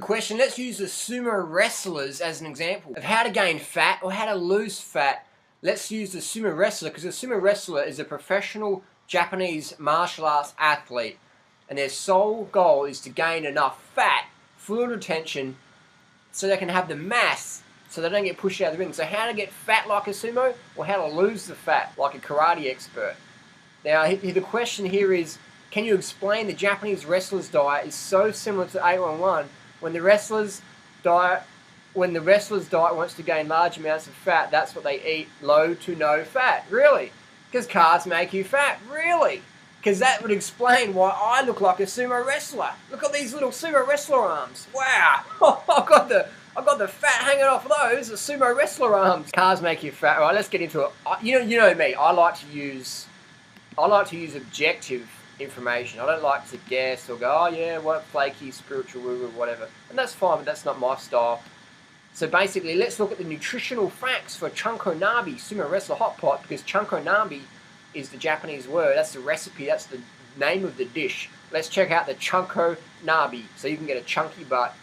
question. Let's use the sumo wrestlers as an example of how to gain fat or how to lose fat. Let's use the sumo wrestler, because the sumo wrestler is a professional Japanese martial arts athlete, and their sole goal is to gain enough fat, fluid retention, so they can have the mass so they don't get pushed out of the ring. So how to get fat like a sumo, or how to lose the fat like a karate expert. Now the question here is, can you explain the Japanese wrestler's diet is so similar to 811 when the wrestler's diet wants to gain large amounts of fat, that's what they eat, low to no fat. Really? Because carbs make you fat. Really? Because that would explain why I look like a sumo wrestler. Look at these little sumo wrestler arms. Wow. I've got the fat hanging off those, the sumo wrestler arms. Carbs make you fat. All right, let's get into it. You know me. I like to use objective information. I don't like to guess or go, oh yeah, what flaky spiritual woo-woo, whatever. And that's fine, but that's not my style. So basically, let's look at the nutritional facts for Chunko Nabi Sumo Wrestler Hot Pot, because Chunko Nabi is the Japanese word. That's the recipe. That's the name of the dish. Let's check out the Chunko Nabi, so you can get a chunky butt.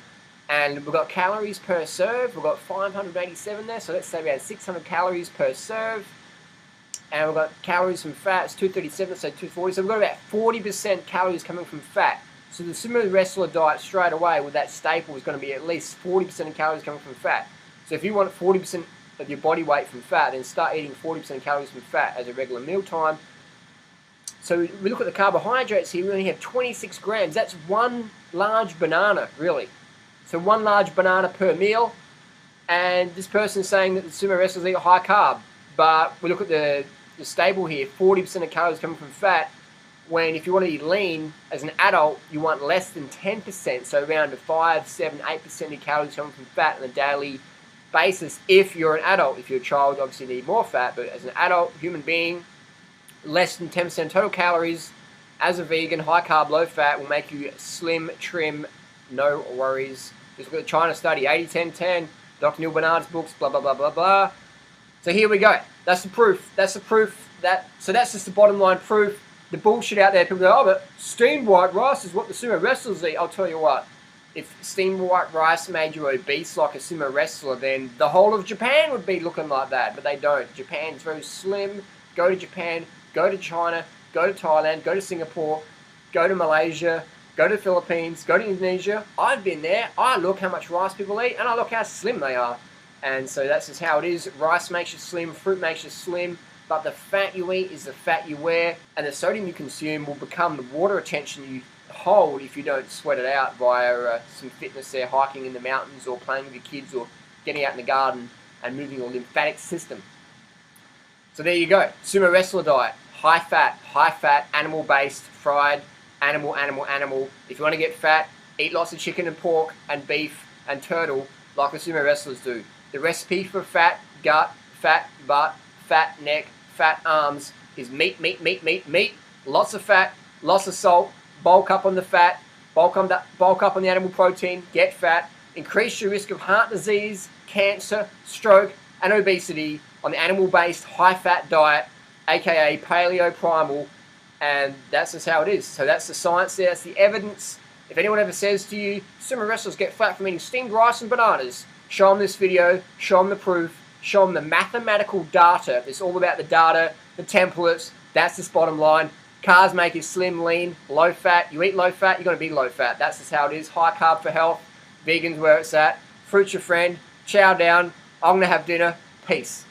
And we've got calories per serve. We've got 587 there, so let's say we had 600 calories per serve. And we've got calories from fat, it's 237, so 240. So we've got about 40% calories coming from fat. So the sumo wrestler diet straight away with that staple is going to be at least 40% of calories coming from fat. So if you want 40% of your body weight from fat, then start eating 40% of calories from fat as a regular meal time. So we look at the carbohydrates here, we only have 26 grams. That's one large banana, really. So one large banana per meal. And this person's saying that the sumo wrestlers eat high carb. But we look at the stable here, 40% of calories coming from fat, when if you want to eat lean, as an adult, you want less than 10%, so around 5, 7, 8% of your calories coming from fat on a daily basis if you're an adult. If you're a child, obviously you need more fat, but as an adult human being, less than 10% total calories. As a vegan, high carb, low fat will make you slim, trim, no worries. Just look at the China study, 80-10-10, Dr. Neil Barnard's books, blah, blah, blah, blah, blah. So here we go. That's the proof. That's the proof. So that's just the bottom line proof. The bullshit out there, people go, oh, but steamed white rice is what the sumo wrestlers eat. I'll tell you what. If steamed white rice made you obese like a sumo wrestler, then the whole of Japan would be looking like that. But they don't. Japan's very slim. Go to Japan. Go to China. Go to Thailand. Go to Singapore. Go to Malaysia. Go to the Philippines. Go to Indonesia. I've been there. I look how much rice people eat, and I look how slim they are. And so that's just how it is. Rice makes you slim, fruit makes you slim, but the fat you eat is the fat you wear, and the sodium you consume will become the water retention you hold if you don't sweat it out via some fitness there, hiking in the mountains or playing with your kids or getting out in the garden and moving your lymphatic system. So there you go. Sumo wrestler diet. High fat, animal-based, fried, animal. If you want to get fat, eat lots of chicken and pork and beef and turtle like the sumo wrestlers do. The recipe for fat gut, fat butt, fat neck, fat arms is meat. Lots of fat, lots of salt, bulk up on the fat, bulk up on the animal protein, get fat, increase your risk of heart disease, cancer, stroke, and obesity on the animal-based high-fat diet, aka paleo primal, and that's just how it is. So that's the science there, that's the evidence. If anyone ever says to you, sumo wrestlers get fat from eating steamed rice and bananas, show them this video, show them the proof, show them the mathematical data. It's all about the data, the templates. That's the bottom line. Carbs make you slim, lean, low fat. You eat low fat, you're going to be low fat. That's just how it is. High carb for health. Vegans where it's at. Fruit's your friend. Chow down. I'm going to have dinner. Peace.